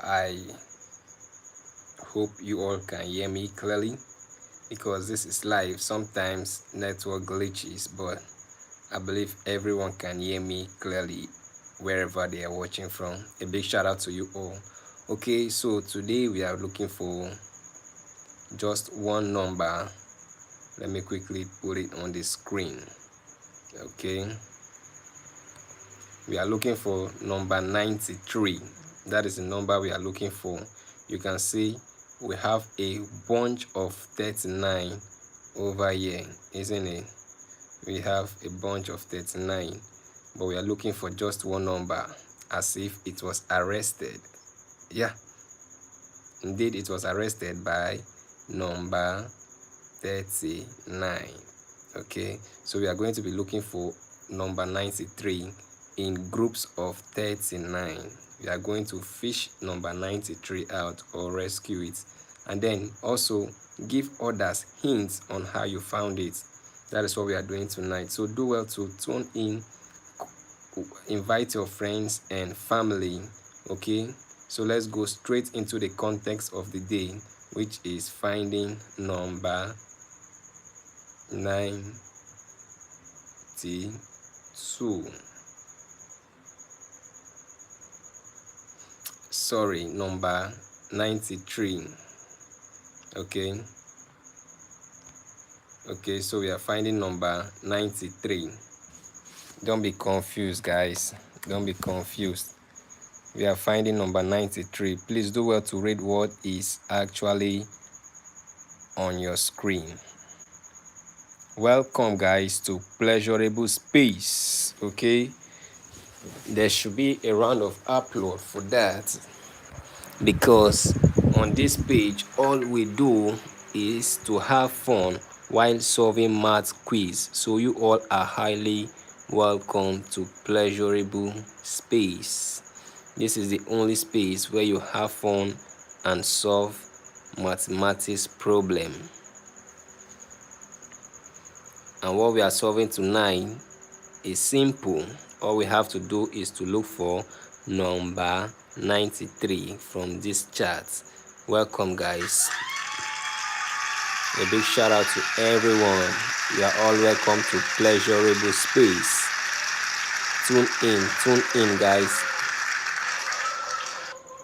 I hope you all can hear me clearly, because this is live. Sometimes network glitches, but I believe everyone can hear me clearly wherever they are watching from. A big shout out to you all. Okay, so today we are looking for just one number. Let me quickly put it on the screen. Okay, we are looking for number 93. That is the number we are looking for. You can see we have a bunch of 39 over here, isn't it? We have a bunch of 39, but we are looking for just one number, as if it was arrested. Yeah, indeed it was arrested by number 39. Okay, so we are going to be looking for number 93 in groups of 39. We are going to fish number 93 out or rescue it, and then also give others hints on how you found it. That is what we are doing tonight. So do well to tune in, invite your friends and family. Okay, so let's go straight into the context of the day, which is finding number 92. Sorry, number 93. Okay, so we are finding number 93. Don't be confused, guys, don't be confused. We are finding number 93. Please do well to read what is actually on your screen. Welcome, guys, to Pleasurable Space. Okay, there should be a round of applause for that, because on this page all we do is to have fun while solving math quiz. So you all are highly welcome to Pleasurable Space. This is the only space where you have fun and solve mathematics problem. And what we are solving tonight is simple. All we have to do is to look for number 93 from this chart. Welcome, guys. A big shout out to everyone. You are all welcome to Pleasurable Space. Tune in, guys.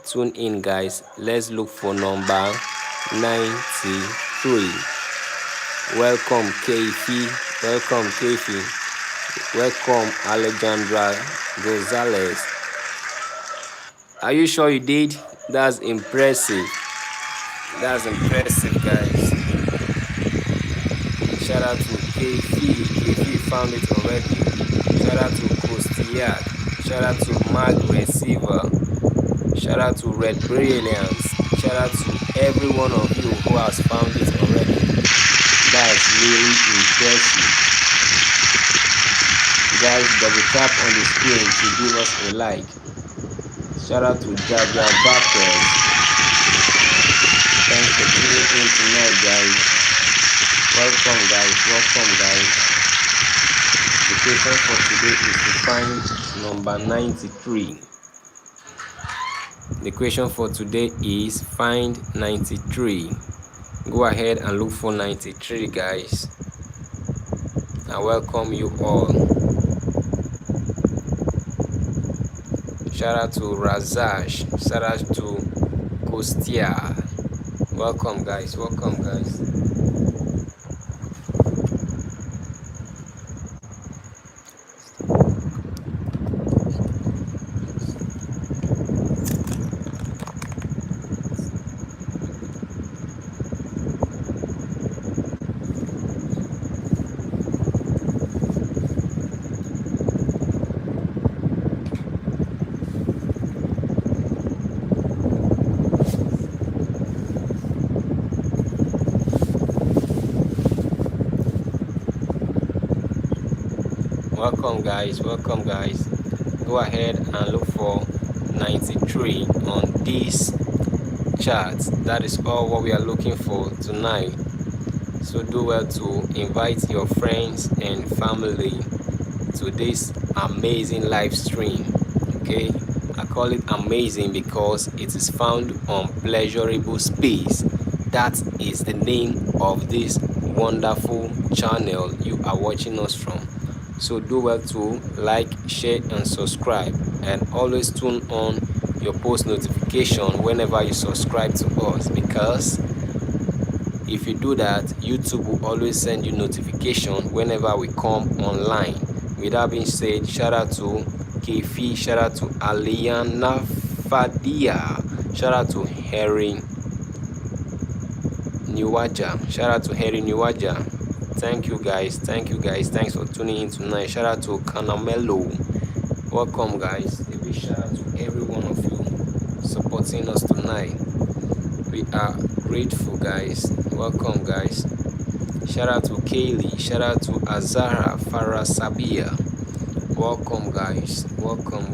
Tune in, guys. Let's look for number 93. Welcome, Kefi. Welcome, Kefi. Welcome, Alejandra Gonzalez. Are you sure you did? That's impressive. That's impressive, guys. Shout out to Kefi. Kefi found it already. Shout out to Costillac. Shout out to Margaret Silver. Shout out to Red Brilliance. Shout out to every one of you who has found it already. That's really impressive. Guys, double tap on the screen to give us a like. Shout out to Jaja Backers. Thanks for tuning in tonight, guys. Welcome, guys. The question for today is to find number 93. The question for today is find 93. Go ahead and look for 93, guys. I welcome you all. Shout out to Razash. Shout out to Kostia. Welcome, guys. Welcome, guys. Go ahead and look for 93 on this chart. That is all what we are looking for tonight. So do well to invite your friends and family to this amazing live stream. Okay, I call it amazing because it is found on pleasurable space. That is the name of this wonderful channel you are watching us from. So do well to like, share and subscribe, and always tune on your post notification whenever you subscribe to us, because if you do that, YouTube will always send you notification whenever we come online. With that being said, shout out to Kefi, shout out to Aliana Fadia, shout out to Harry Niwaja, shout out to Harry Niwaja. Thank you guys, thanks for tuning in tonight. Shout out to Kanamelo, welcome guys. A big shout out to every one of you supporting us tonight. We are grateful guys. Welcome guys. Shout out to Kaylee, shout out to Azara Farasabia. Welcome guys. Welcome.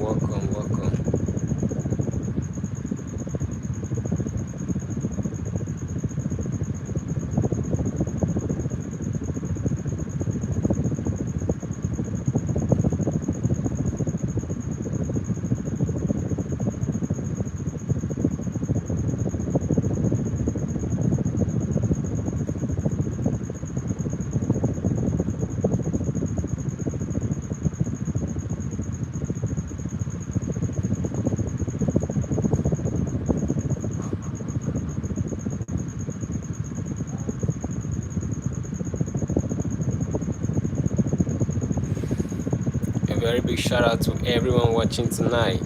Very big shout out to everyone watching tonight.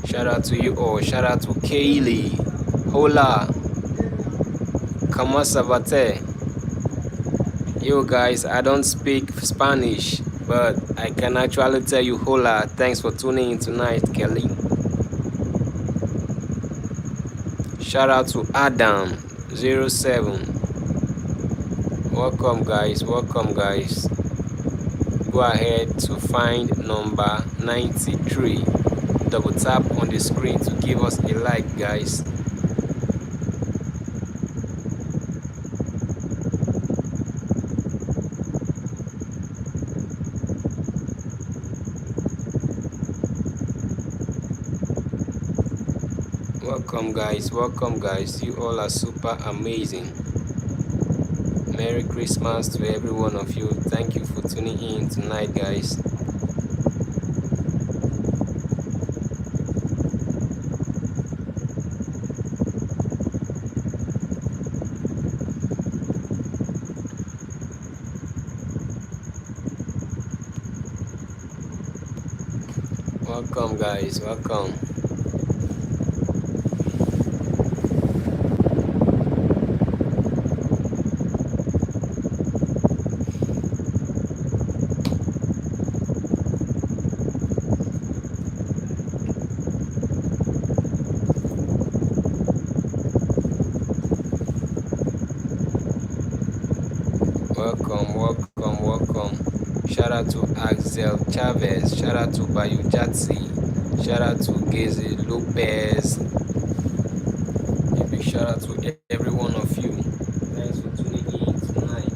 Shout out to you all. Shout out to Kaylee. Hola. Kamasavate. Yo guys, I don't speak Spanish, but I can actually tell you hola. Thanks for tuning in tonight, Kelly. Shout out to Adam07. Welcome guys. Go ahead to find number 93. Double tap on the screen to give us a like guys. Welcome guys, you all are super amazing. Merry Christmas to every one of you. Thank you for tuning in tonight guys. Welcome guys, welcome. Welcome. Shout out to Axel Chavez. Shout out to Bayu Jatsi. Shout out to Gezi Lopez. A big shout out to every one of you. Thanks for tuning in tonight.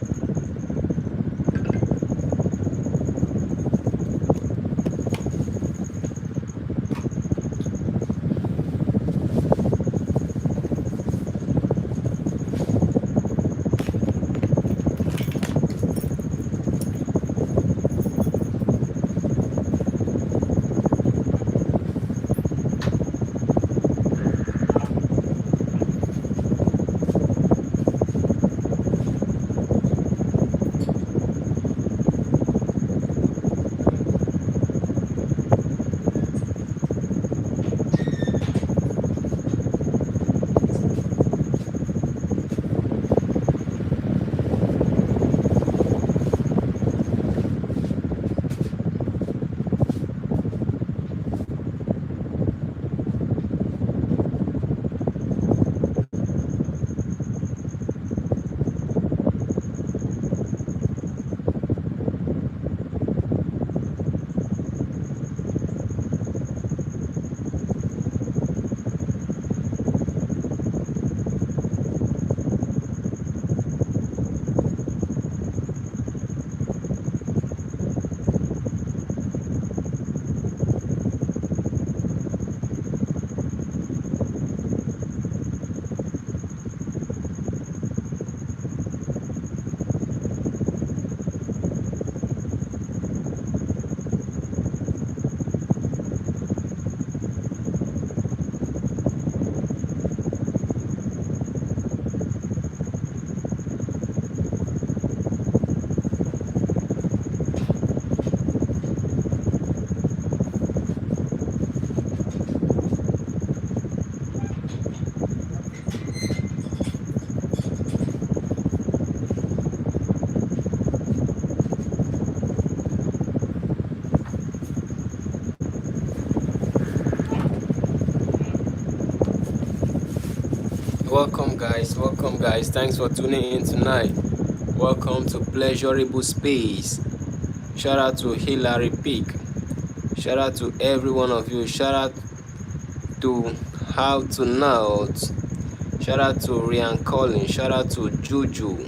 Welcome guys, thanks for tuning in tonight. Welcome to Pleasurable Space. Shout out to Hillary Peak. Shout out to every one of you. Shout out to How to Note. Shout out to Rian Collins. Shout out to Juju.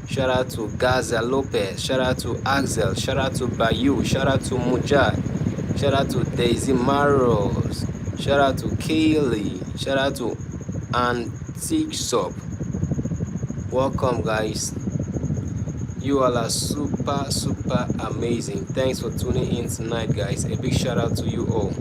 Shout out to Gaza Lopez. Shout out to Axel. Shout out to Bayou. Shout out to Mujad. Shout out to Daisy Maros. Shout out to Kaylee. Shout out to Antique Shop. Welcome guys. You all are super amazing. Thanks for tuning in tonight guys. A big shout out to you all.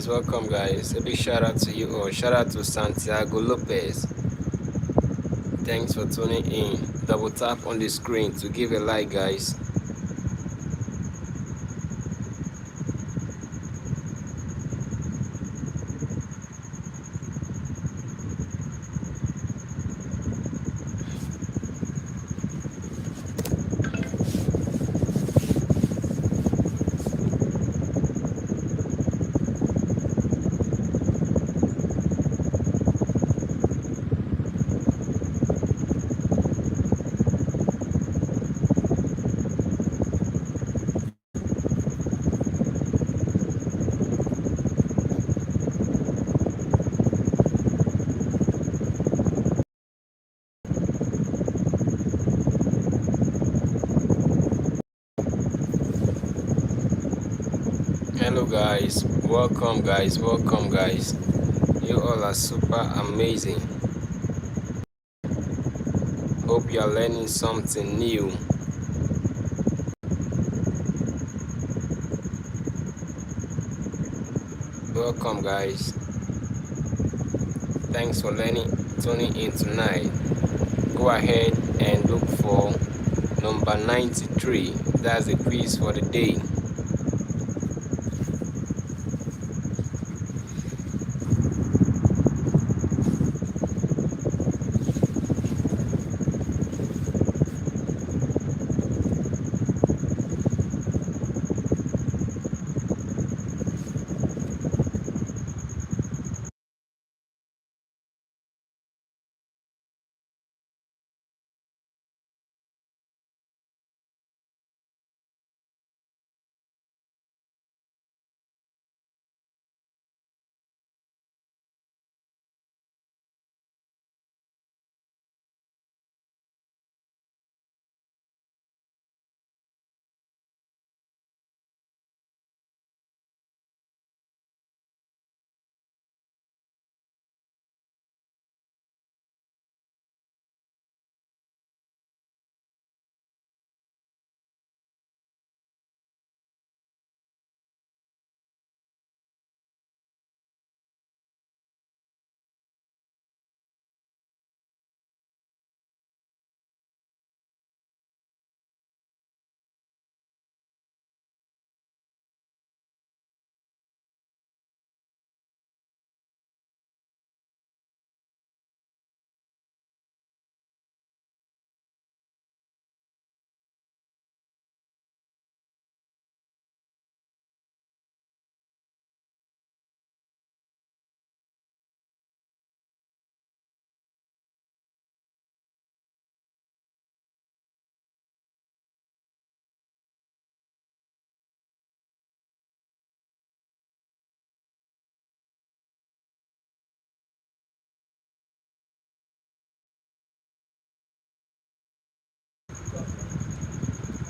Welcome guys. A big shout out to you all. Shout out to Santiago Lopez. Thanks for tuning in. Double tap on the screen to give a like guys. Hello guys, welcome guys. You all are super amazing. Hope you are learning something new. Welcome guys. Thanks for tuning in tonight. Go ahead and look for number 93. That's the quiz for the day.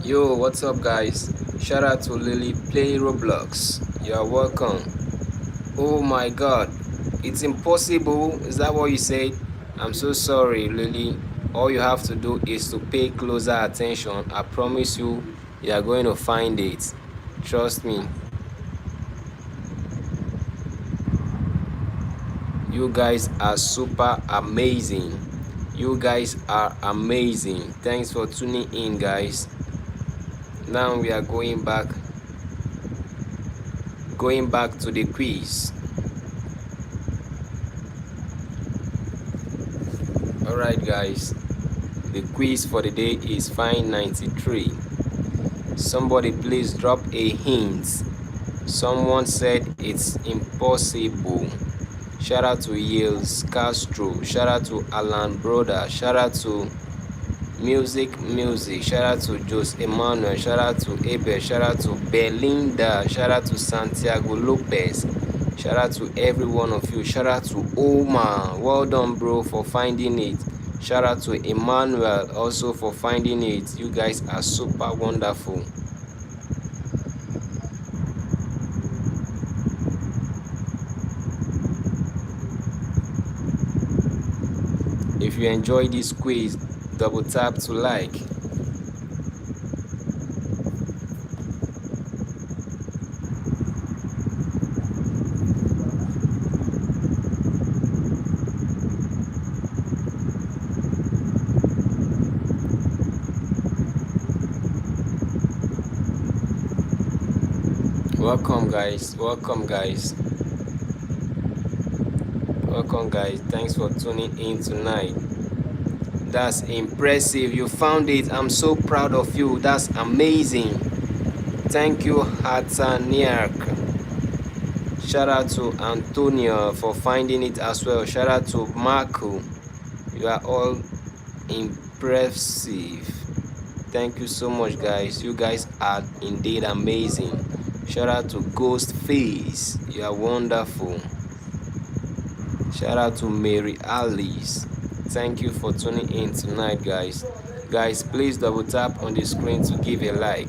Yo, what's up, guys? Shout out to Lily Play Roblox. You're welcome. Oh my god, it's impossible. Is that what you said? I'm so sorry, Lily. All you have to do is to pay closer attention. I promise you, you are going to find it. Trust me. You guys are super amazing. You guys are amazing. Thanks for tuning in, guys. Now we are going back to the quiz. Alright, guys. The quiz for the day is Find 93. Somebody please drop a hint. Someone said it's impossible. Shout out to Yales Castro. Shout out to Alan Broder. Shout out to Music. Shout out to Jose Emmanuel. Shout out to Abel. Shout out to Belinda. Shout out to Santiago Lopez. Shout out to every one of you. Shout out to Omar. Well done, bro, for finding it. Shout out to Emmanuel also for finding it. You guys are super wonderful. If you enjoy this quiz, double tap to like. Welcome, guys. Welcome, guys. Welcome, guys. Thanks for tuning in tonight. That's impressive. You found it. I'm so proud of you. That's amazing. Thank you, Hataniak. Shout out to Antonio for finding it as well. Shout out to Marco. You are all impressive. Thank you so much, guys. You guys are indeed amazing. Shout out to Ghostface. You are wonderful. Shout out to Mary Alice. Thank you for tuning in tonight, guys. Guys, please double tap on the screen to give a like.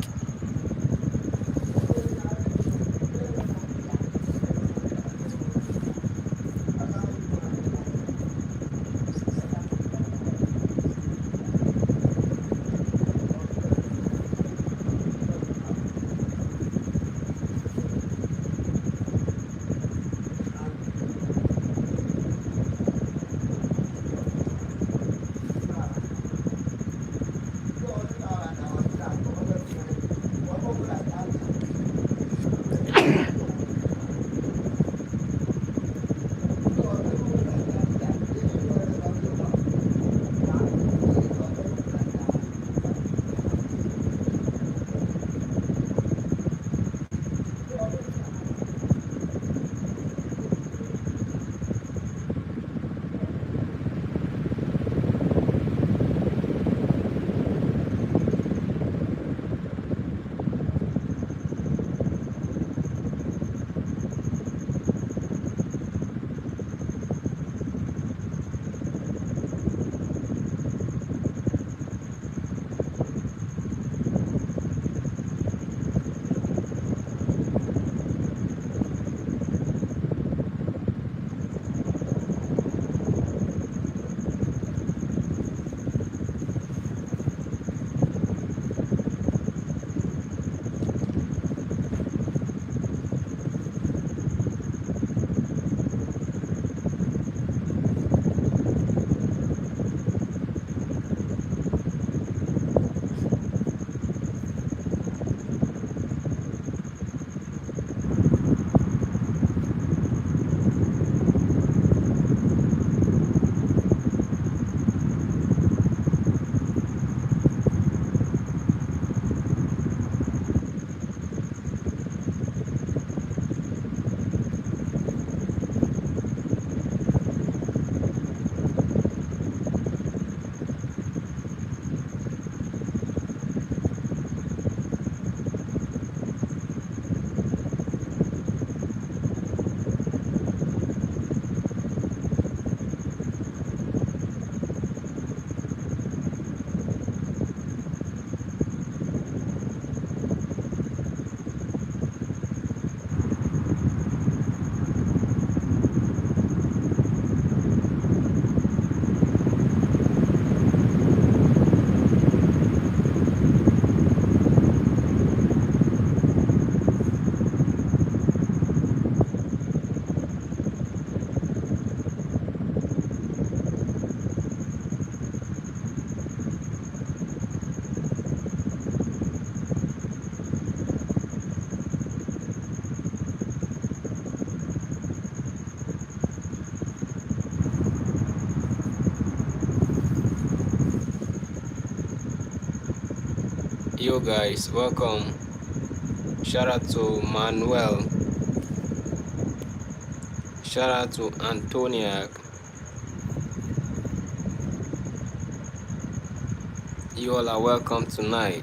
Yo guys, welcome. Shout out to Manuel. Shout out to Antonia. You all are welcome tonight.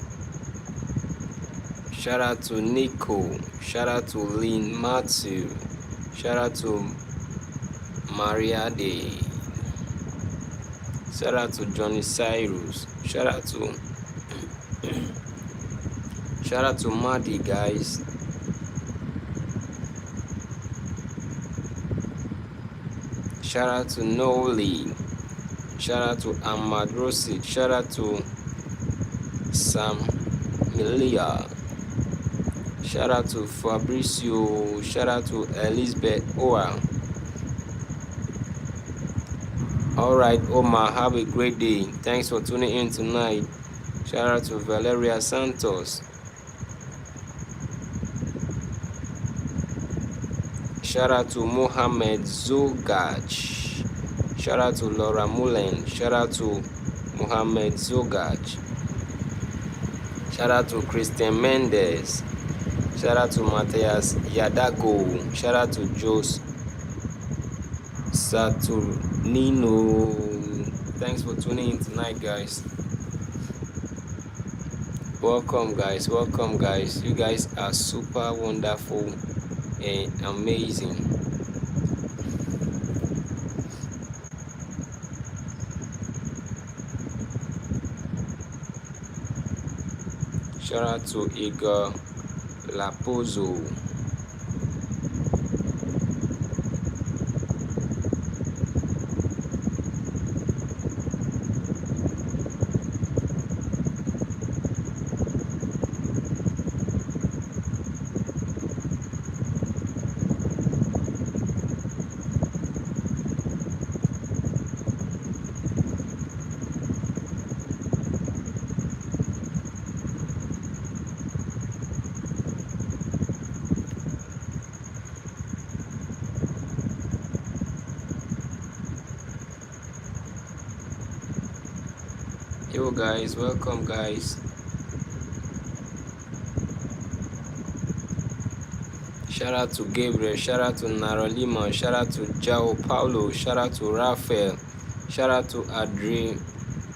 Shout out to Nico. Shout out to Lynn Matthew. Shout out to Maria Day. Shout out to Johnny Cyrus. Shout out to Maddie, guys. Shout out to Noli. Shout out to Ahmad Rosid. Shout out to Sam Milia. Shout out to Fabricio. Shout out to Elizabeth Oa. Alright, Omar, have a great day. Thanks for tuning in tonight. Shout out to Valeria Santos. Shout out to Mohammed Zogach. Shout out to Laura Mullen. Shout out to Mohammed Zogach. Shout out to Christian Mendes. Shout out to Matthias Yadago. Shout out to Jos Saturnino. Thanks for tuning in tonight, guys. Welcome, guys. Welcome, guys. You guys are super wonderful and amazing. Shout out to Igor Lapozo. Yo guys, welcome guys. Shout out to Gabriel, shout out to Narolima, shout out to Jao Paulo, shout out to Rafael, shout out to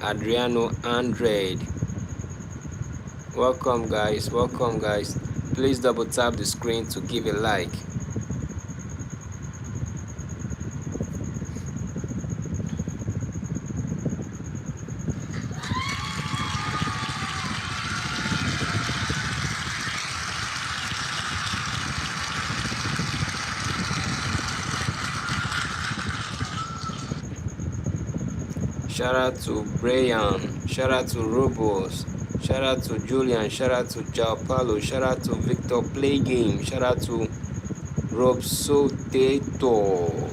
Adriano Andrade. Welcome guys, welcome guys. Please double tap the screen to give a like. Shout out to Brian, shout out to Robos, shout out to Julian, shout out to Jao Paulo, shout out to Victor Play Game, shout out to Rob Sotetos.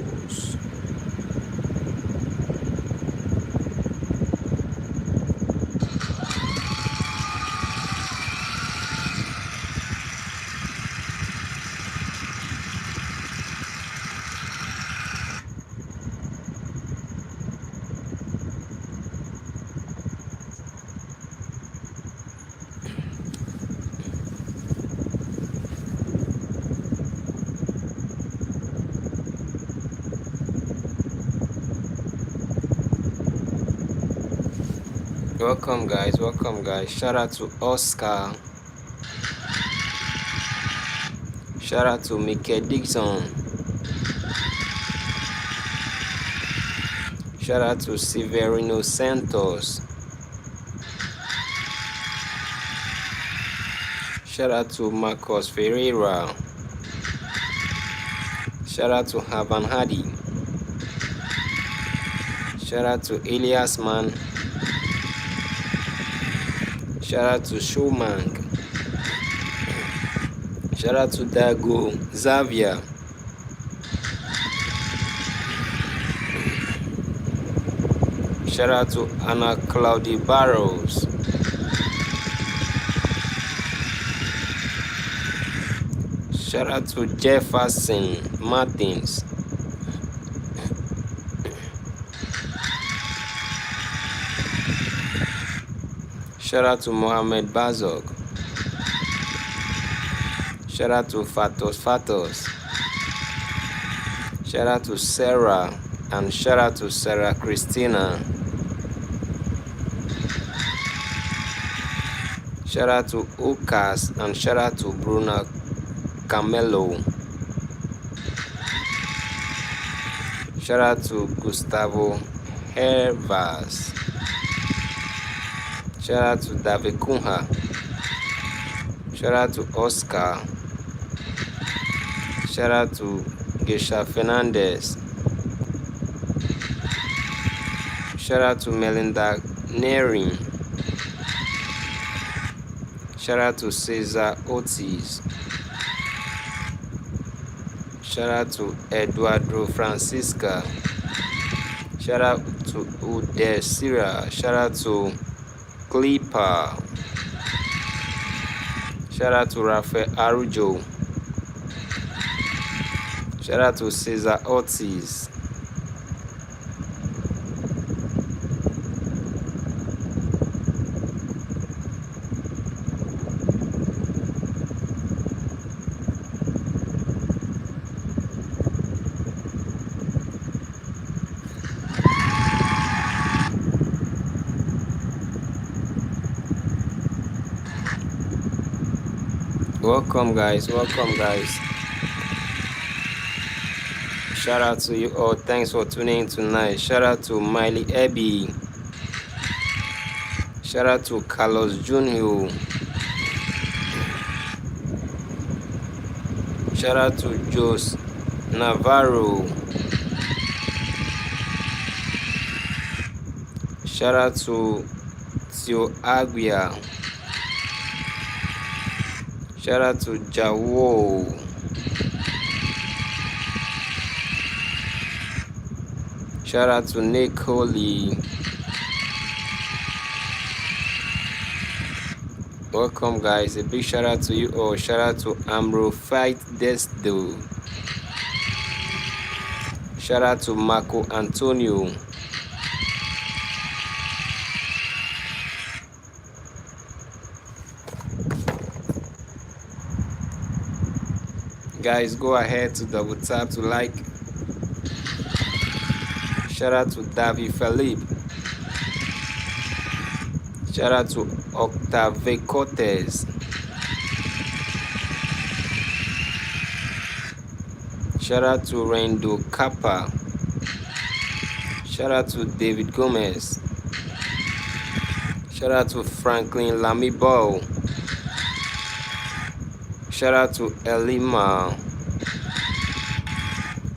Welcome guys, welcome guys. Shout out to Oscar. Shout out to Mickey Dixon. Shout out to Severino Santos. Shout out to Marcos Ferreira. Shout out to Havan Hadi. Shout out to Elias Man. Shout out to Showman. Shout out to Dago Xavier. Shout out to Anna Claudia Barrows. Shout out to Jefferson Martins. Shout out to Mohammed Bazog. Shout out to Fatos. Shout out to Sarah, and shout out to Sarah Christina. Shout out to Ukas, and shout out to Bruna Camelo. Shout out to Gustavo Hervas. Shout out to David Kunha. Shout out to Oscar. Shout out to Gesha Fernandez. Shout out to Melinda Nerin. Shout out to Cesar Ortiz. Shout out to Eduardo Francisca. Shout out to Udesira. Shout out to Clipper. Shout out to Rafael Arujo. Shout out to Cesar Ortiz. Welcome guys, shout out to you all. Thanks for tuning in tonight. Shout out to Miley Ebby. Shout out to Carlos Jr. Shout out to Jose Navarro. Shout out to Tio Aguia. Shout out to Jawo. Shout out to Nicole. Welcome guys, a big shout out to you all. Shout out to Amro Fight Desdo. Shout out to Marco Antonio. Guys, go ahead to double tap to like. Shout out to David Felipe. Shout out to Octave Cortez. Shout out to Rendo Kappa. Shout out to David Gomez. Shout out to Franklin Lamibo. Shout out to Elima.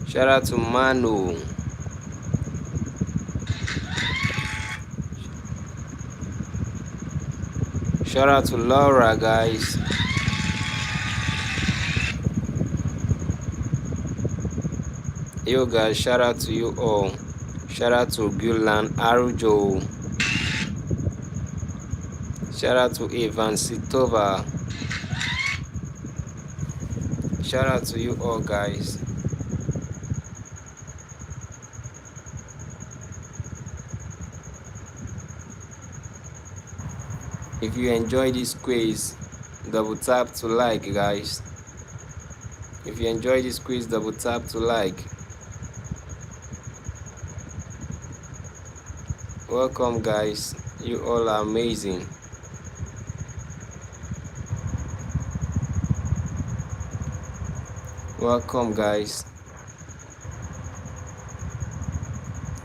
Shout out to Manu. Shout out to Laura, guys. Yo guys, shout out to you all. Shout out to Gulan Arujo. Shout out to Ivan Sitova. Shout out to you all guys. If you enjoy this quiz, double tap to like, guys. If you enjoy this quiz, double tap to like. Welcome guys, you all are amazing. Welcome guys.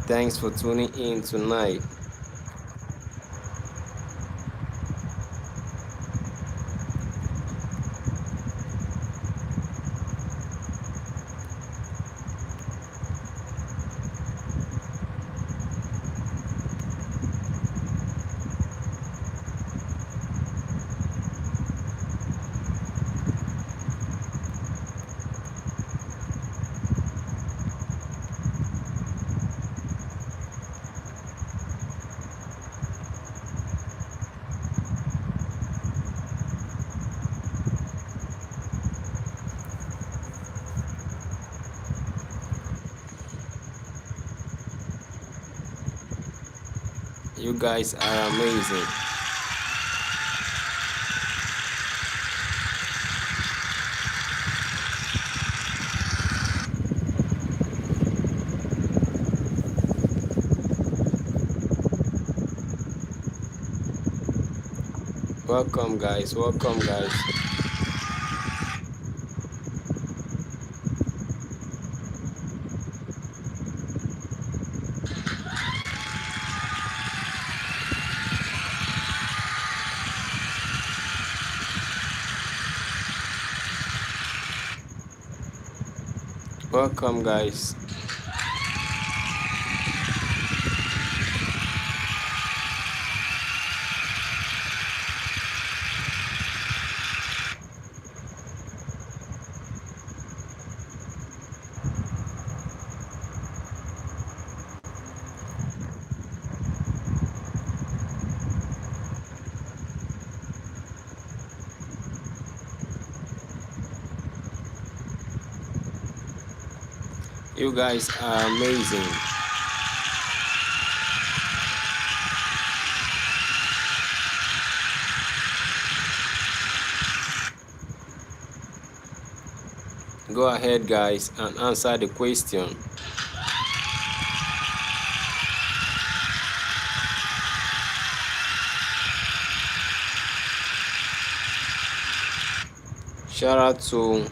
Thanks for tuning in tonight. You guys are amazing. Welcome, guys. Welcome, guys. Welcome, guys. You guys are amazing. Go ahead, guys, and answer the question. Shout out to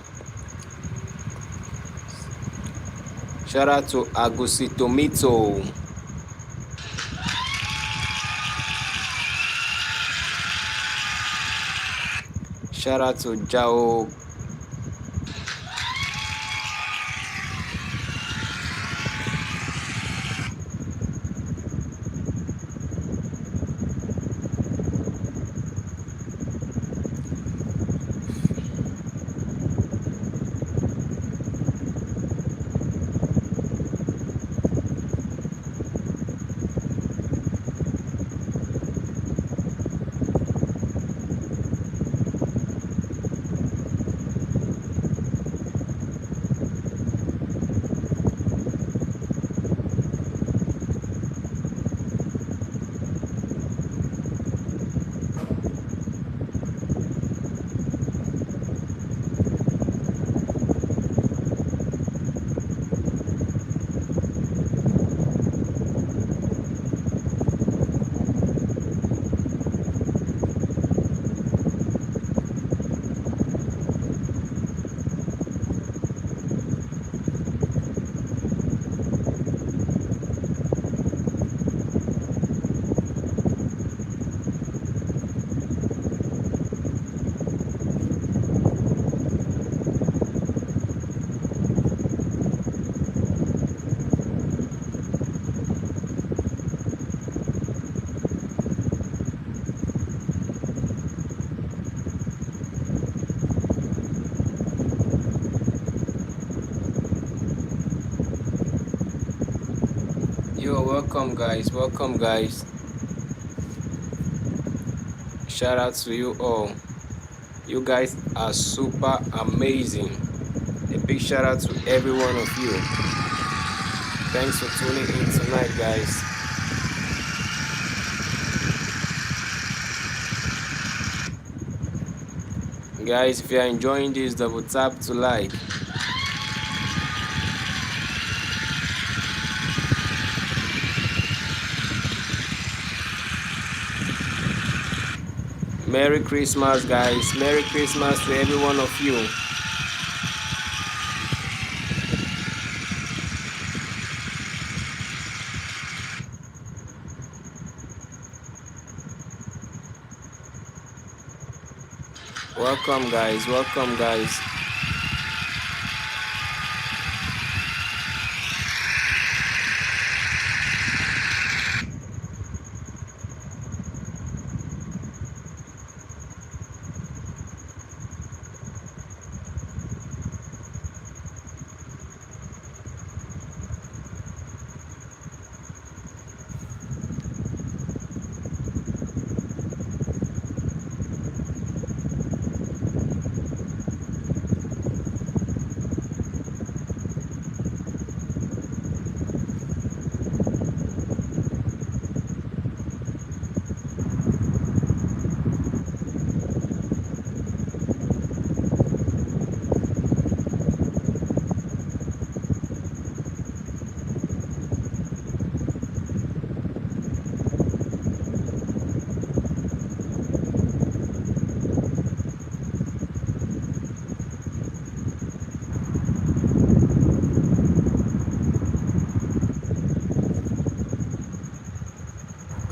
Agusito. Shout out to Jao. You're welcome, guys. Welcome, guys. Shout out to you all. You guys are super amazing. A big shout out to every one of you. Thanks for tuning in tonight, guys. Guys, if you are enjoying this, double tap to like. Merry Christmas, guys. Merry Christmas to every one of you. Welcome, guys. Welcome, guys.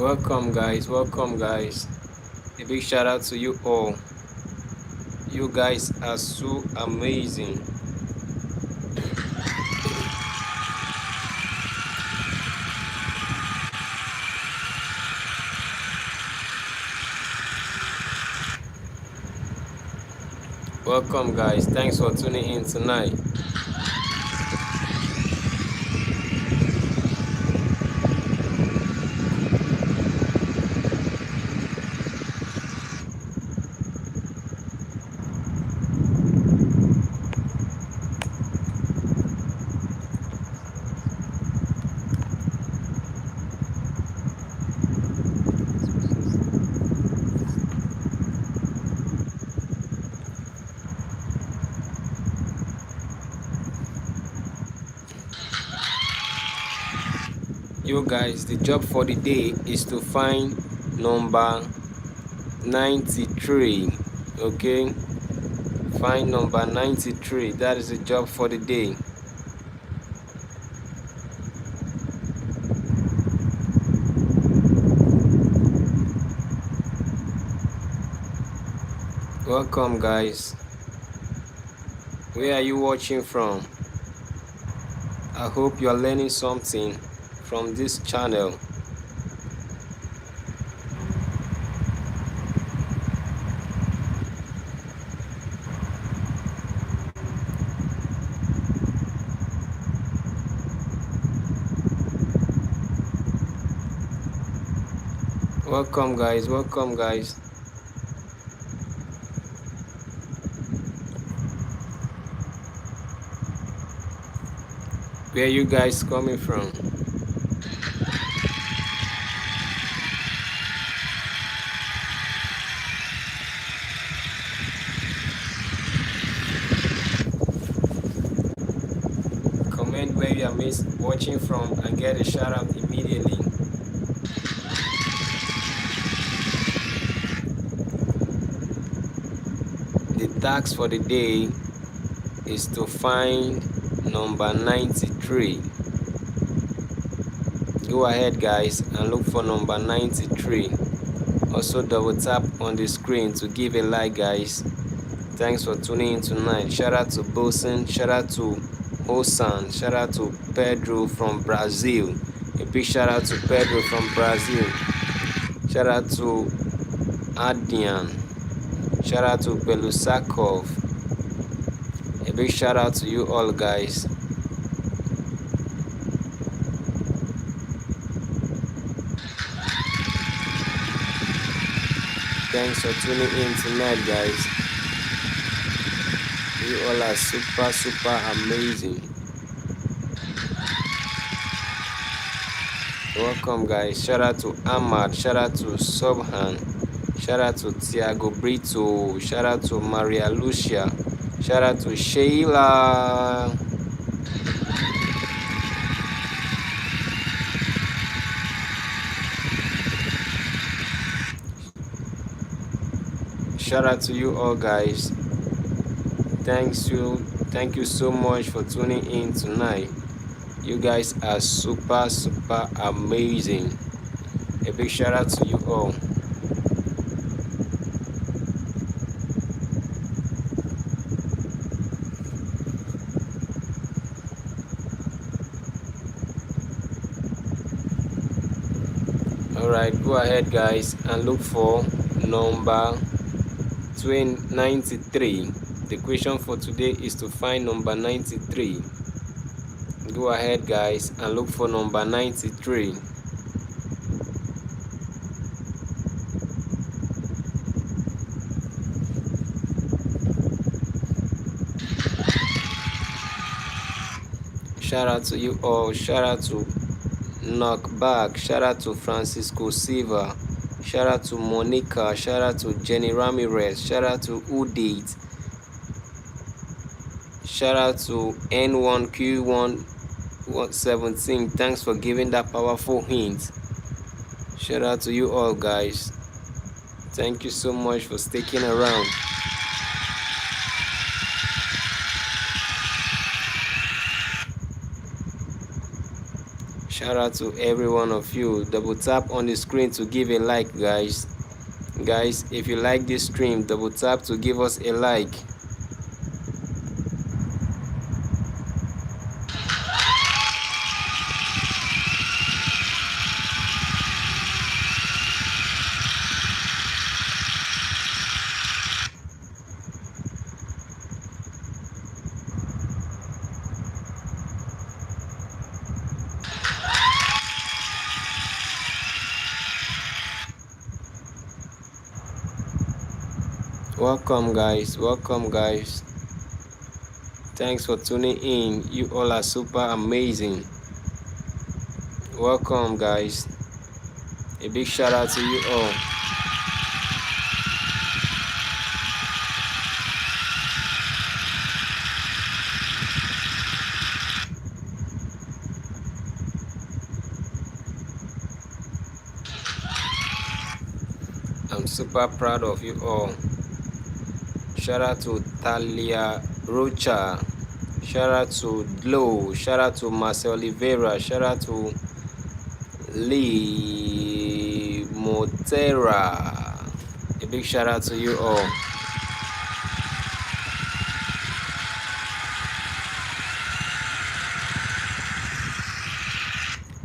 Welcome guys, welcome guys. A big shout out to you all. You guys are so amazing. Welcome guys, thanks for tuning in tonight. You guys, the job for the day is to find number 93. Okay, find number 93. That is the job for the day. Welcome guys. Where are you watching from? I hope you are learning something from this channel. Welcome guys, welcome guys. Where are you guys coming from? Comment where you are watching from and get a shout out immediately. The task for the day is to find number 93. Go ahead guys and look for number 93. Also double tap on the screen to give a like guys. Thanks for tuning in tonight. Shout out to Bosun, shout out to Hosan, shout out to Pedro from Brazil. A big shout out to Pedro from Brazil. Shout out to Adrian. Shout out to Belusakov. A big shout out to you all guys. Thanks for tuning in tonight guys. You all are super amazing. Welcome guys. Shout out to Ahmad, shout out to Sobhan, shout out to Tiago Brito, shout out to Maria Lucia, shout out to Sheila. Shout out to you all guys. Thank you so much for tuning in tonight. You guys are super amazing. A big shout out to you all. Alright, go ahead guys and look for number 93. The question for today is to find number 93. Go ahead guys and look for number 93. Shout out to you all. Shout out to Knockback. Shout out to Francisco Silva. Shout out to Monica. Shout out to Jenny Ramirez. Shout out to Udit. Shout out to N1Q117. Thanks for giving that powerful hint. Shout out to you all guys. Thank you so much for sticking around. Shout out to every one of you. Double tap on the screen to give a like, guys. Guys, if you like this stream, double tap to give us a like. Welcome, guys. Welcome, guys. Thanks for tuning in. You all are super amazing. Welcome, guys. A big shout out to you all. I'm super proud of you all. Shout out to Talia Rocha. Shout out to Glow. Shout out to Marcel Oliveira. Shout out to Lee Motera. A big shout out to you all.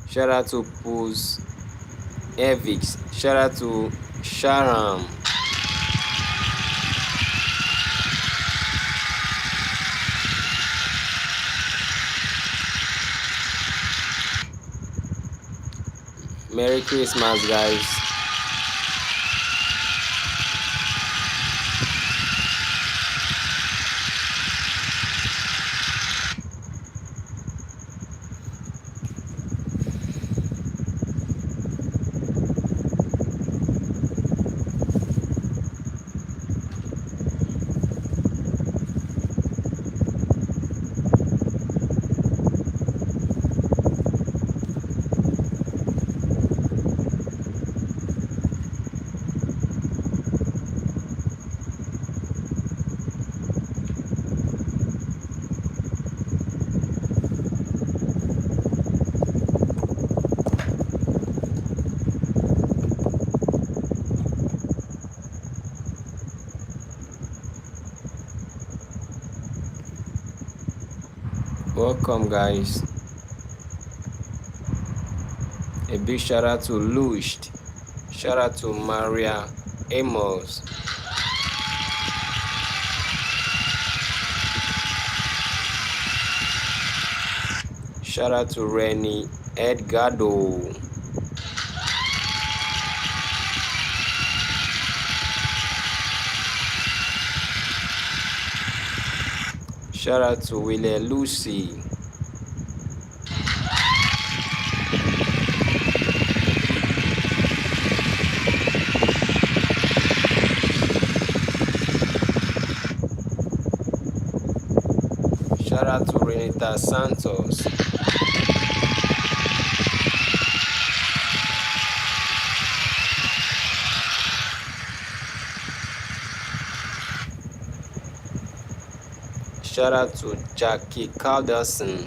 Shout out to Puz Evix. Shout out to Sharam. Merry Christmas, guys. Welcome, guys. A big shout out to Lusht. Shout out to Maria Amos. Shout out to Rennie Edgardo. Shout out to Willie Lucy. Shout out to Renita Santos. Shout out to Jackie Calderson.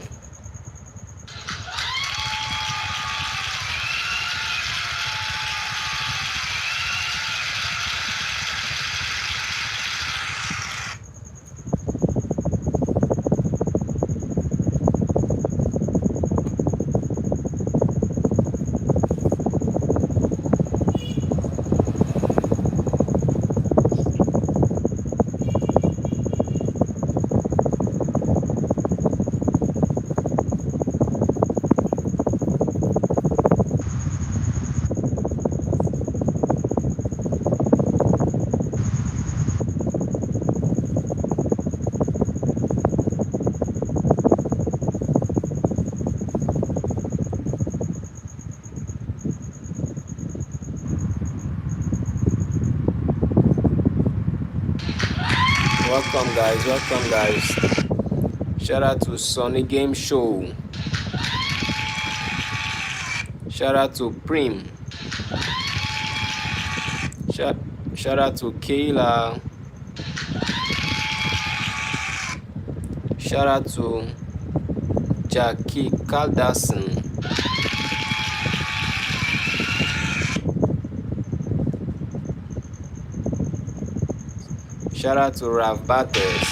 Welcome, guys. Welcome, guys. Shout out to Sunny Game Show. Shout out to Prim. Shout out to Kayla. Shout out to Jackie Calderson. Shout out to Ralph Batters.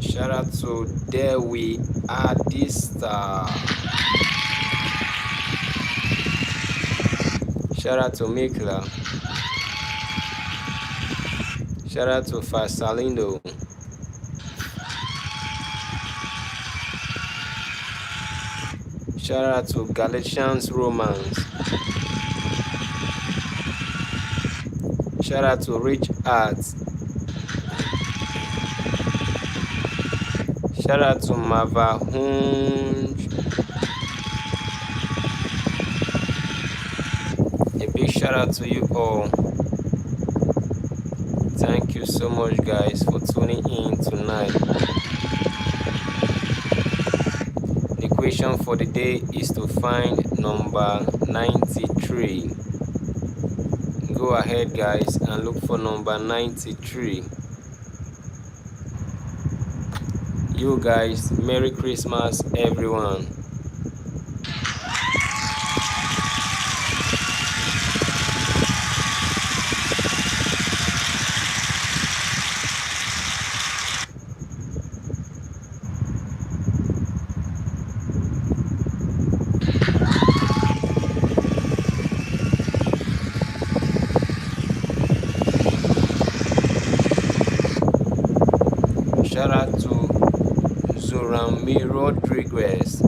Shout out to Dewi Adista. Shout out to Mikla. Shout out to Fasalindo. Shout out to Galatians Romance. Shout out to Rich Arts. Shout out to Mavahunj. A big shout out to you all. Thank you so much, guys, for tuning in tonight. The question for the day is to find number 93. Go ahead, guys, and look for number 93. You guys, Merry Christmas, everyone. Shout out to Zorami Rodriguez.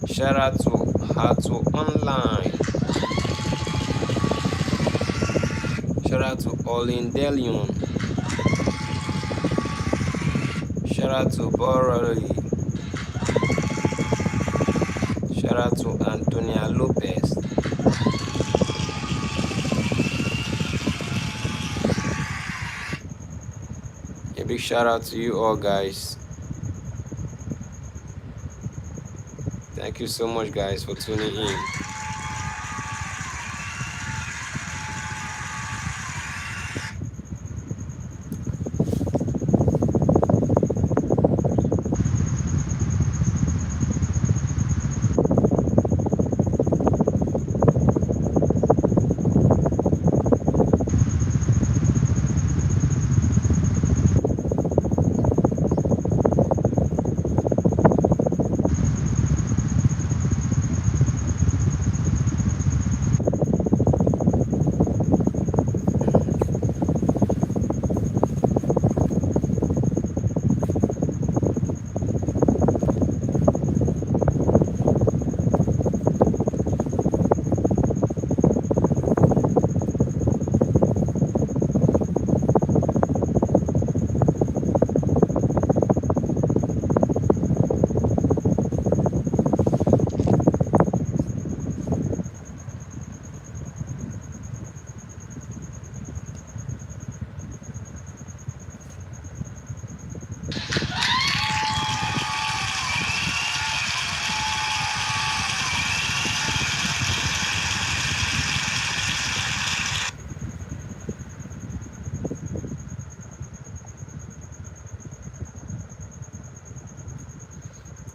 Shout out to Hato Online. Shout out to Olin Delion. Shout out to Boroli. Shout out to Antonia Lopez. A big shout out to you all, guys. Thank you so much, guys, for tuning in.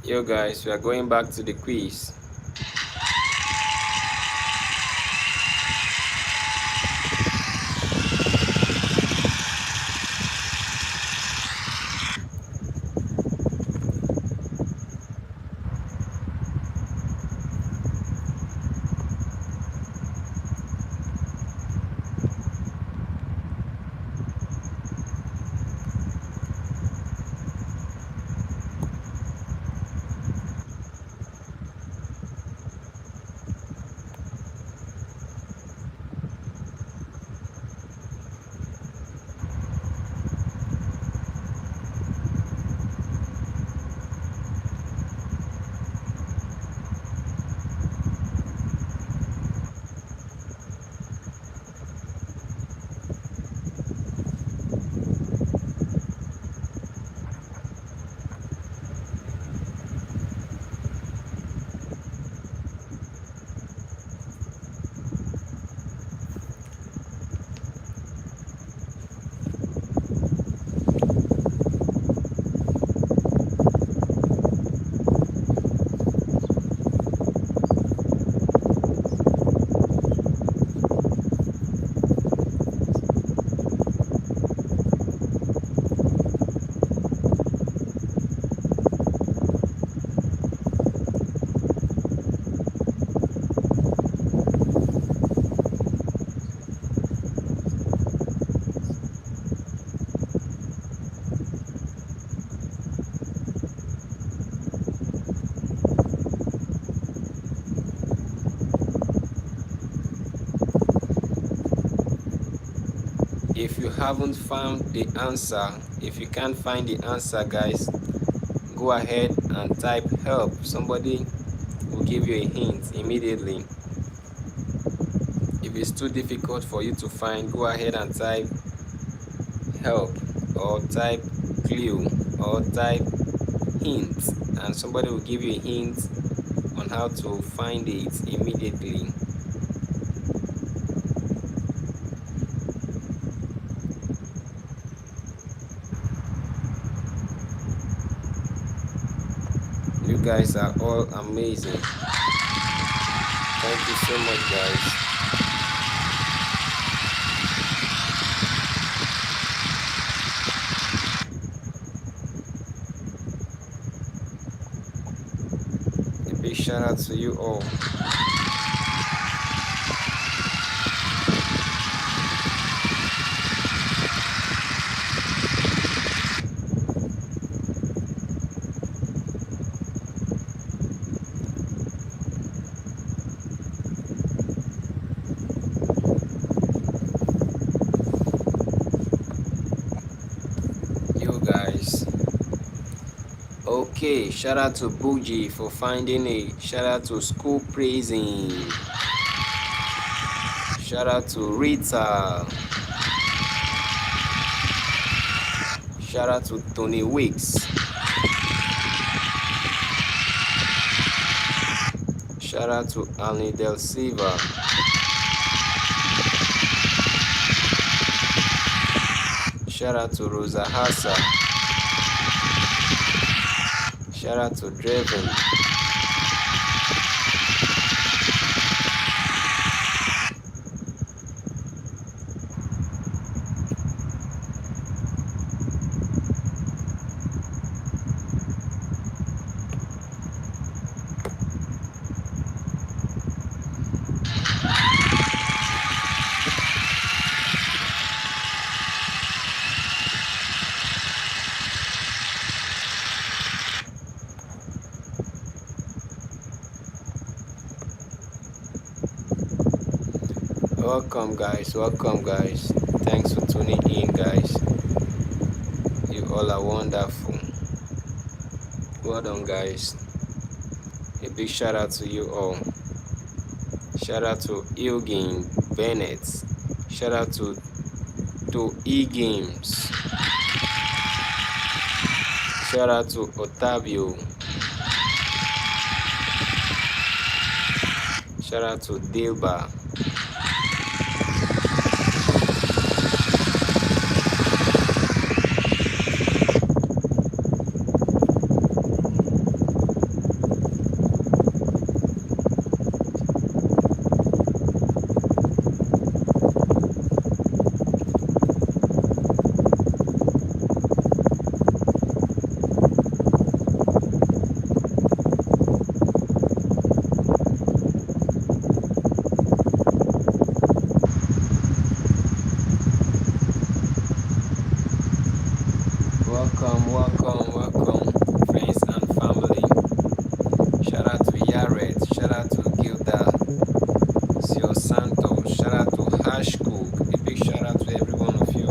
Yo guys, we are going back to the quiz. if you haven't found the answer, if you can't find the answer, guys, go ahead and type help. Somebody will give you a hint immediately. If it's too difficult for you to find, go ahead and type help, or type clue, or type hint, and somebody will give you a hint on how to find it immediately. You guys are all amazing. Thank you so much, guys. A big shout out to you all. You guys. Okay, shout out to Bougie for finding it. Shout out to School Praising. Shout out to Rita. Shout out to Tony Wicks. Shout out to Alni Del Silva. Shout out to Rosa Hassa. Shout out to Draven. Welcome, guys. Welcome, guys. Thanks for tuning in, guys. You all are wonderful. Well done, guys. A big shout out to you all. Shout out to Ilgin Bennett. Shout out to E Games. Shout out to Otavio. Shout out to Dilba. Welcome, friends and family. Shout out to Yaret, shout out to Gilda, Sio Santo, shout out to Hashcook. A big shout out to every one of you.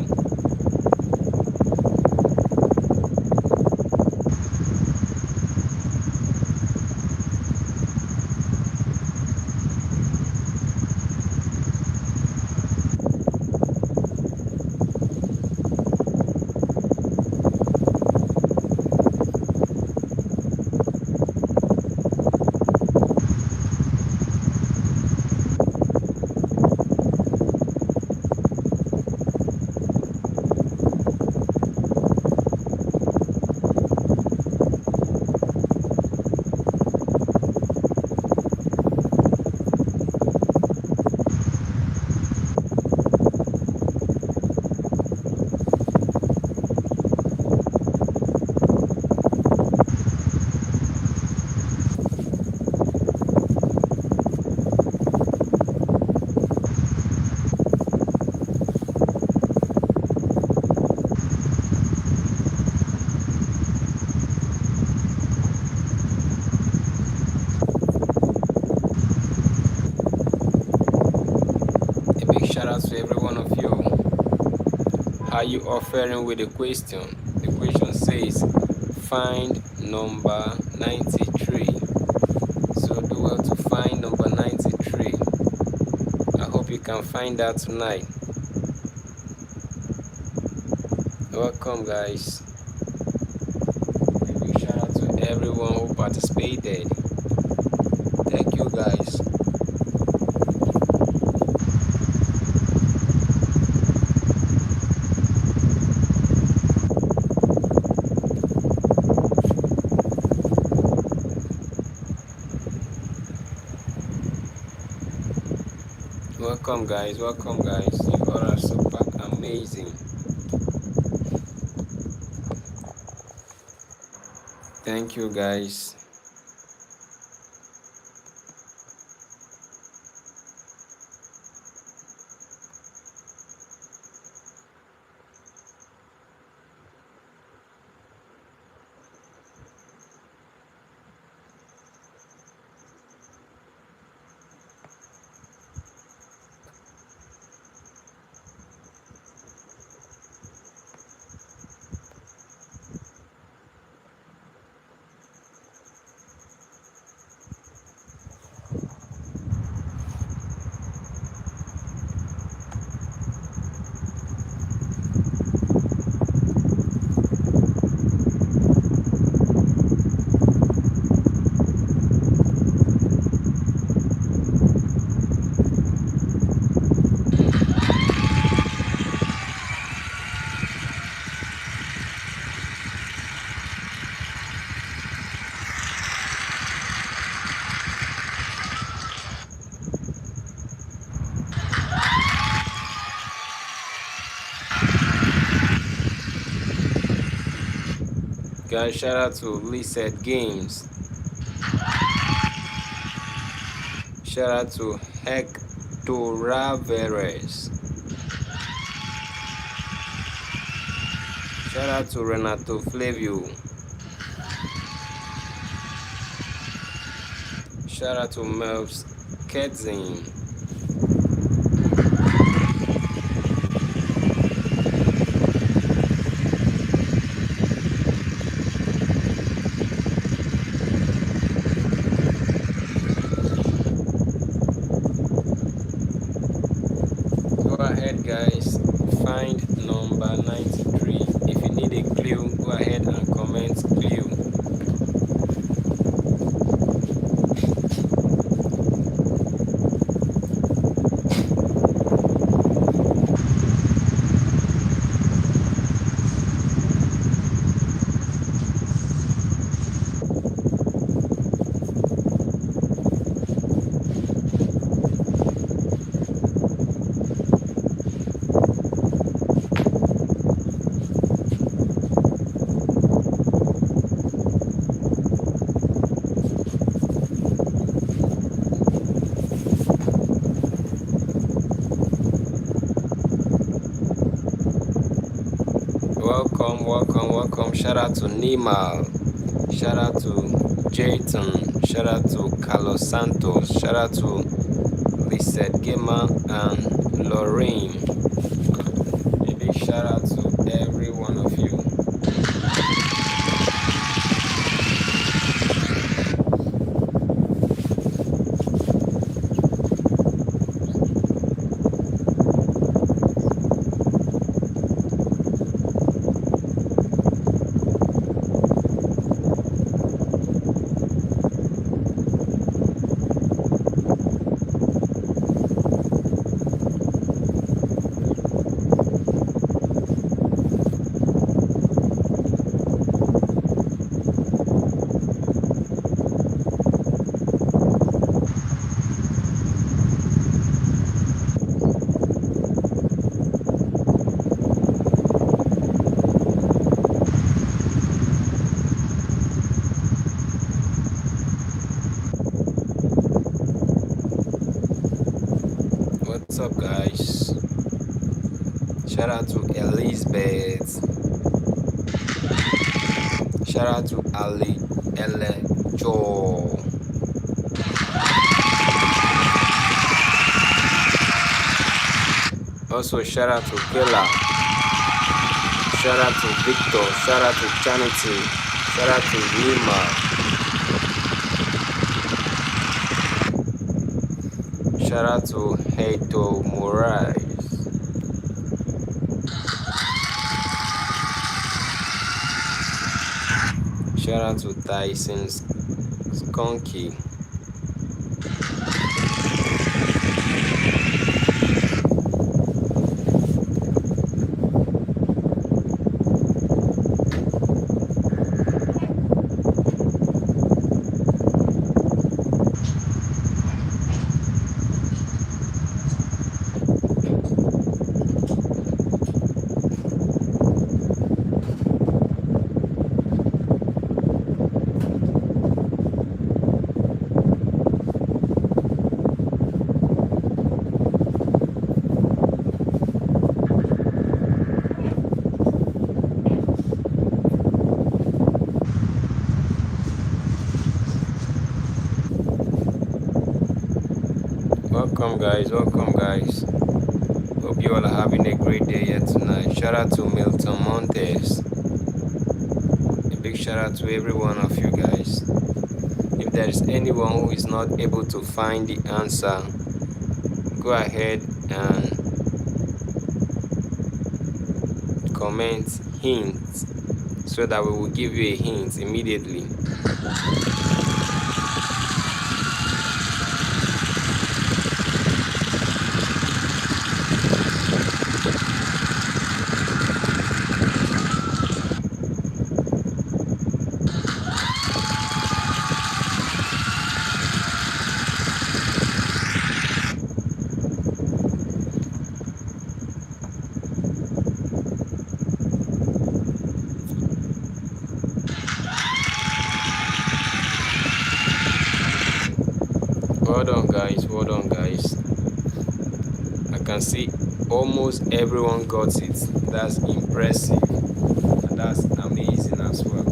you offering with the question? The question says, find number 93. So do well to find number 93. I hope you can find that tonight. Welcome, guys. Big shout out to everyone who participated. Thank you, guys. Welcome, guys. Welcome, guys. You all are super amazing. Thank you, guys. Guys, shout out to Lizette Games. Shout out to Hectoraveres. Shout out to Renato Flavio. Shout out to Melvs Ketzin. Go ahead, guys. Find number 93. If you need a clue, go ahead and comment clue. Welcome. Shout out to Nimal. Shout out to Jayton. Shout out to Carlos Santos. Shout out to Lisette Gamer and Lorraine. A big shout out to every one of you. What's up, guys? Shout out to Elizabeth. Shout out to Ali Joe. Also shout out to Killa. Shout out to Victor. Shout out to Chanity. Shout out to Nima. Shout out to Heito Moraes. Shout out to Tyson Skunky. Welcome guys. Hope you all are having a great day here tonight. Shout out to Milton Montes. A big shout out to every one of you guys. If there is anyone who is not able to find the answer, go ahead and comment hints so that we will give you a hint immediately. Well done guys. I can see almost everyone got it. That's impressive and that's amazing as well.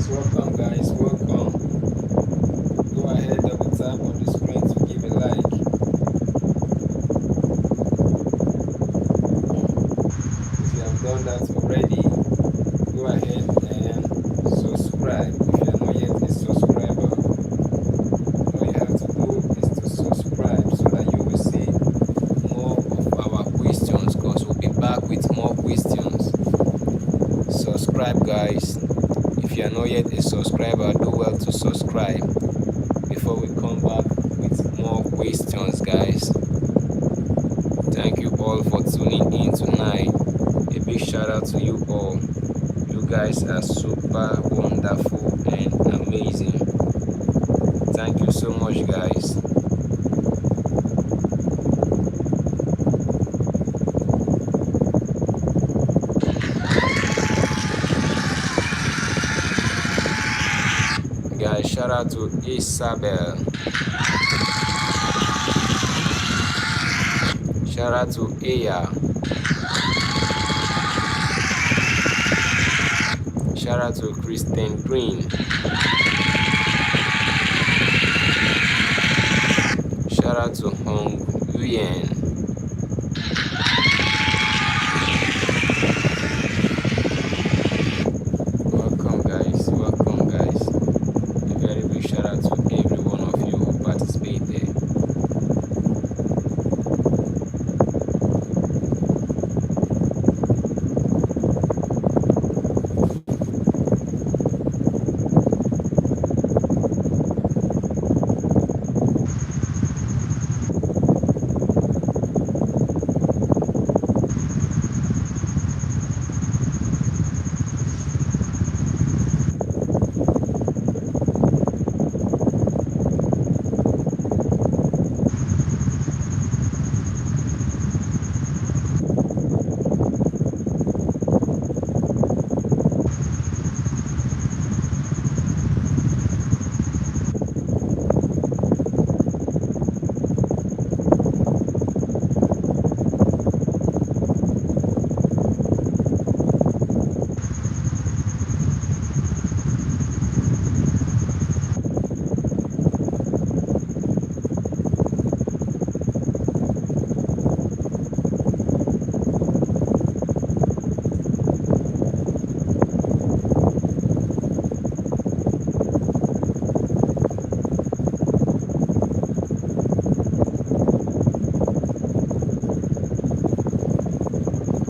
Welcome guys, welcome. Go ahead, double tap on the screen to give a like. If you have done that already, go ahead and subscribe. If you are not yet a subscriber, all you have to do is to subscribe so that you will see more of our questions, because we'll be back with more questions. Subscribe guys. If you are not yet a subscriber, do well to subscribe before we come back with more questions guys. Thank you all for tuning in tonight. A big shout out to you all. You guys are super wonderful and amazing. Thank you so much guys. Shout out to Isabel. Shout out to Aya. Shout out to Kristen Green. out to Hong Yuan. Welcome guys, welcome guys. A very big shout out to every one of you who participate there.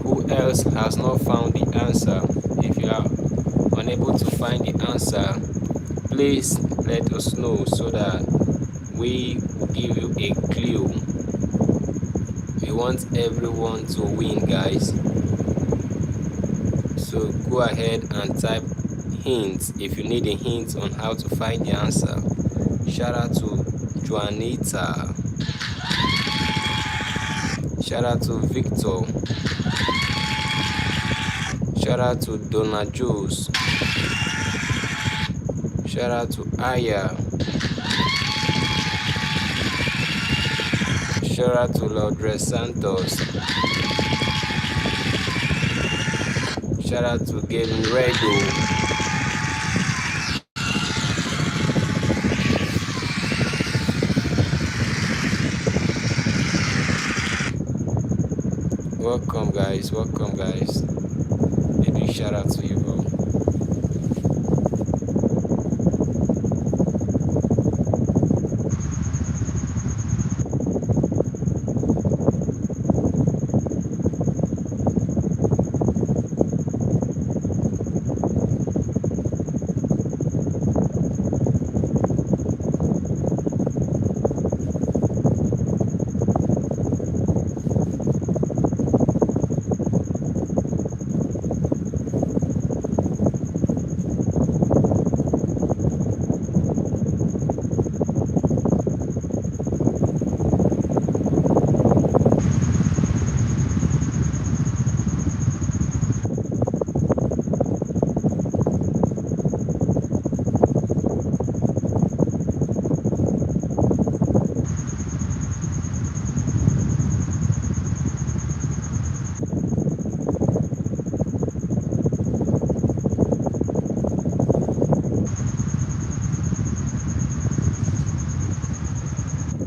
Who else has not found the answer? If you are unable to find the answer, please let us know so that we will give you a clue. We want everyone to win, guys. So go ahead and type hints if you need a hint on how to find the answer. Shout out to Juanita. Shout out to Victor. Shout out to Donna Juice. Shout out to Aya. Shout out to Lordre Santos. Shout out to Gavin Riddle. Welcome guys, welcome guys. A big shout out to you all.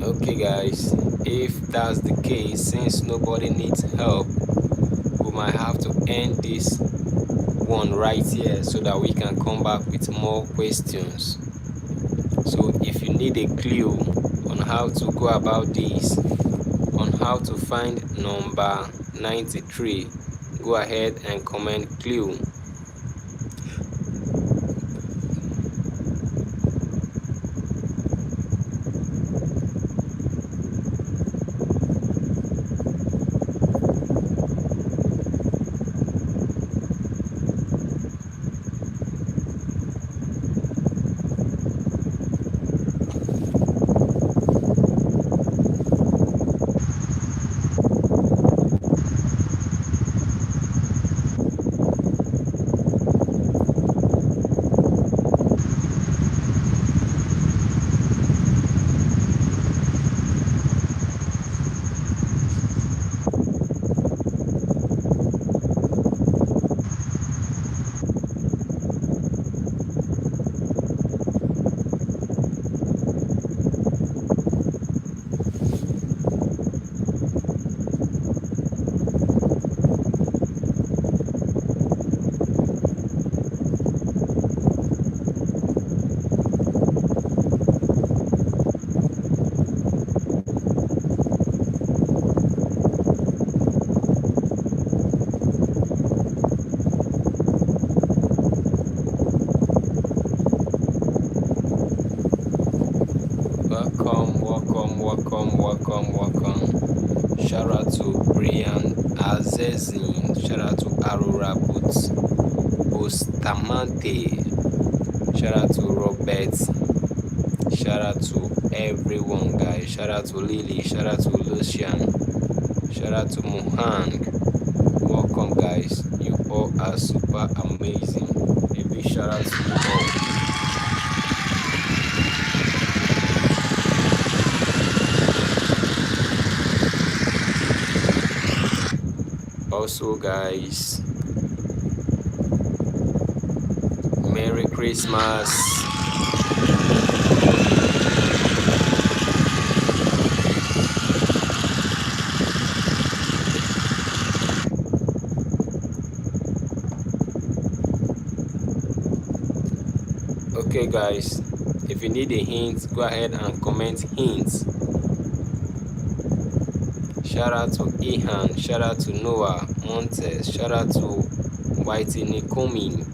Okay guys, if that's the case, since nobody needs help, we might have to end this one right here so that we can come back with more questions. So if you need a clue on how to go about this, on how to find number 93, go ahead and comment clue. welcome. Shout out to Brian Azezin. Shout out to Aurora Bustamante. Shout out to Robert. Shout out to everyone, guys. Shout out to Lily. Shout out to Lucian. Shout out to Mohang. Welcome, guys. You all are super amazing. A big shout out to you all. Also, guys, Merry Christmas. Okay, guys, if you need a hint, go ahead and comment hints. Shout out to Ihan, shout out to Noah Montes, shout out to Whitey Nikomi.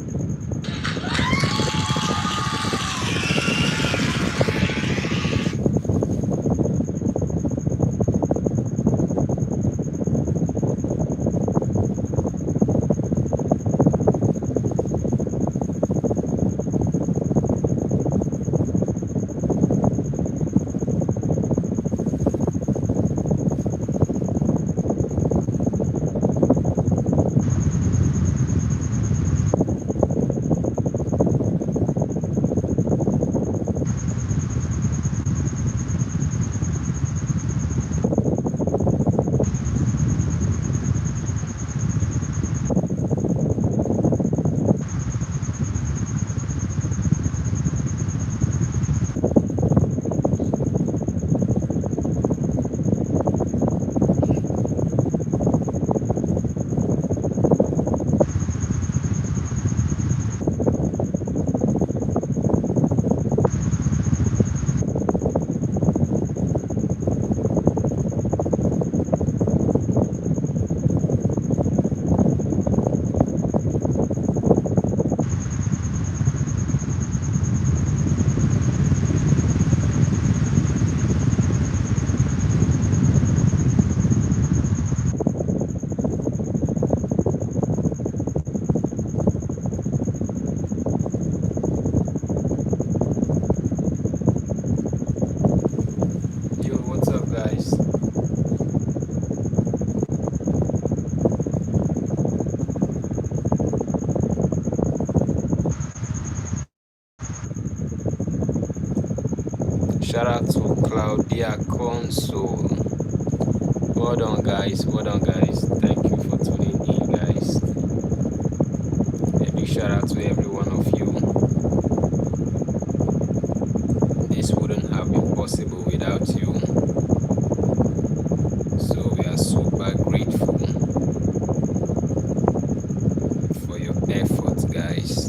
Shout out to Claudia Consul. Well done, guys. Well done, guys. Thank you for tuning in, guys. A big shout out to every one of you. This wouldn't have been possible without you. So we are super grateful for your efforts, guys.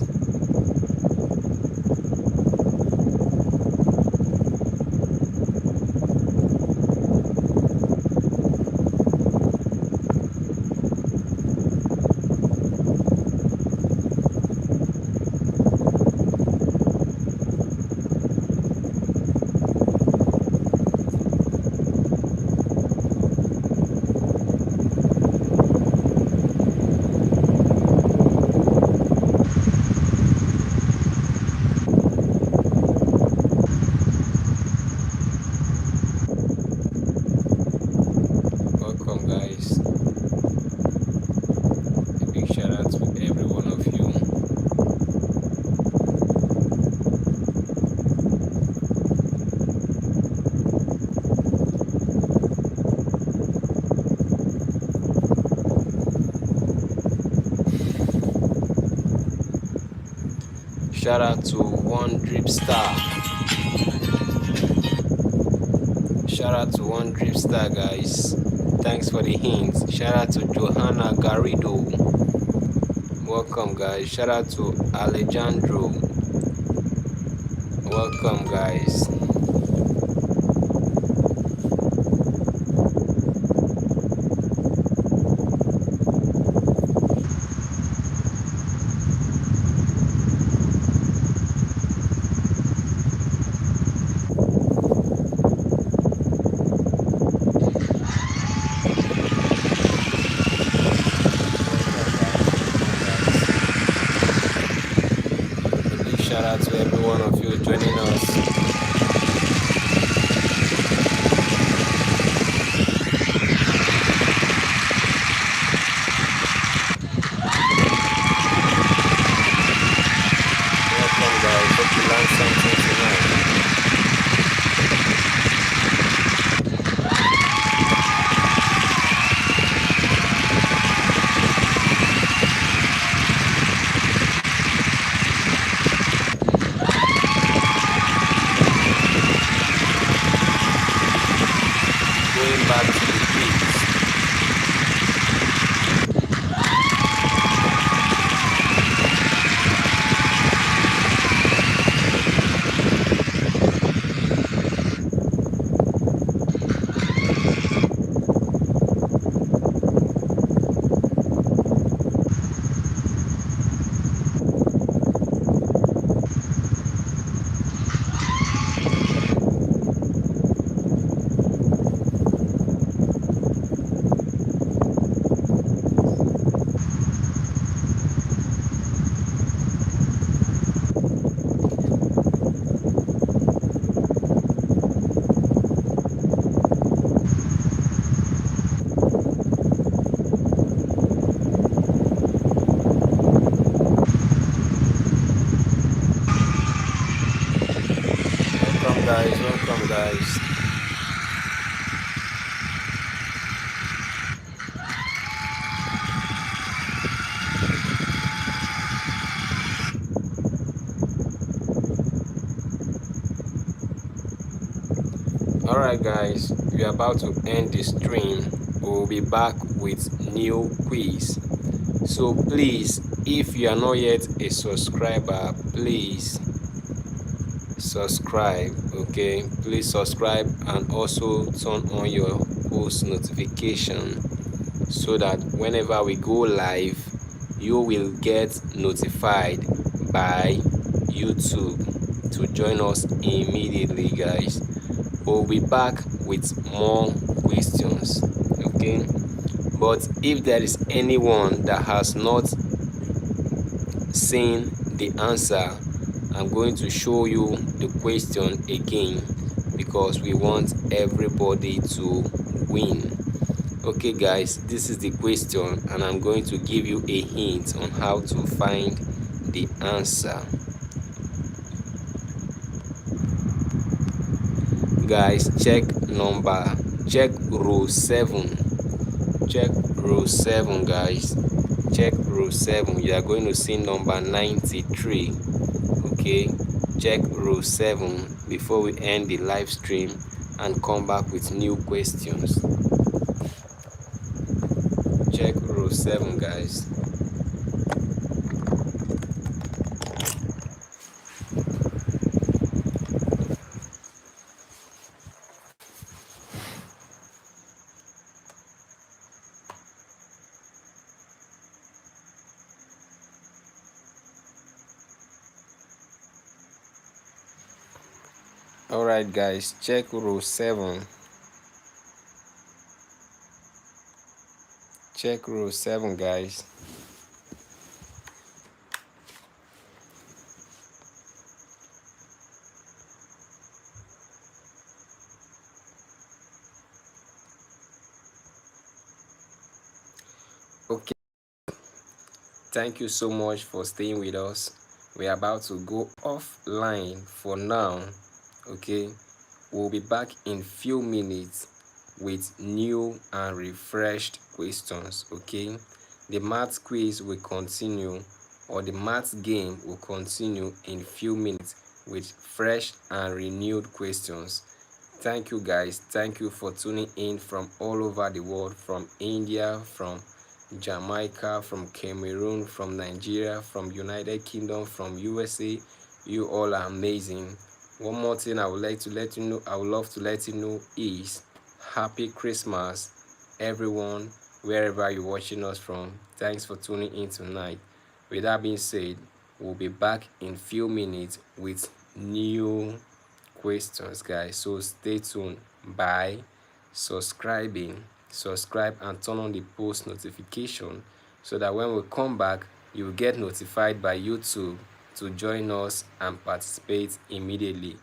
Shout out to One Drip Star. Shout out to One Drip Star, guys. Thanks for the hints. Shout out to Johanna Garrido. Welcome, guys. Shout out to Alejandro. Welcome, guys. joining us. Welcome, guys. Hope you learned something tonight. Going back to the quiz. Welcome, guys. Welcome, guys. Alright, guys, we are about to end the stream. We'll be back with new quiz. So please, if you are not yet a subscriber, please subscribe. Okay, please subscribe and also turn on your post notification so that whenever we go live, you will get notified by YouTube to join us immediately, guys. We'll be back with more questions. Okay, but if there is anyone that has not seen the answer, I'm going to show you the question again because we want everybody to win. Okay, guys, this is the question and I'm going to give you a hint on how to find the answer. Guys, check row 7. Check row 7, guys. Check row 7. You are going to see number 93. Okay, check row 7 before we end the live stream and come back with new questions. Check row 7, guys. Alright, guys, check row 7. Check row 7, guys. Okay, thank you so much for staying with us. We're about to go offline for now. Okay, we'll be back in few minutes with new and refreshed questions. Okay, the math quiz will continue, or the math game will continue in few minutes with fresh and renewed questions. Thank you, guys. Thank you for tuning in from all over the world, from India, from Jamaica, from Cameroon, from Nigeria, from United Kingdom, from USA. You all are amazing. One more thing I would like to let you know, I would love to let you know is Happy Christmas, everyone, wherever you're watching us from. Thanks for tuning in tonight. With that being said, we'll be back in few minutes with new questions, guys. So stay tuned by subscribing. Subscribe and turn on the post notification so that when we come back, you will get notified by YouTube to join us and participate immediately.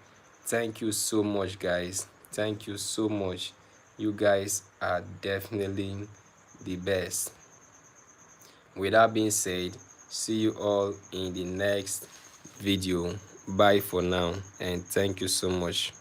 Thank you so much, guys. Thank you so much. You guys are definitely the best. With that being said, see you all in the next video. Bye for now, and thank you so much.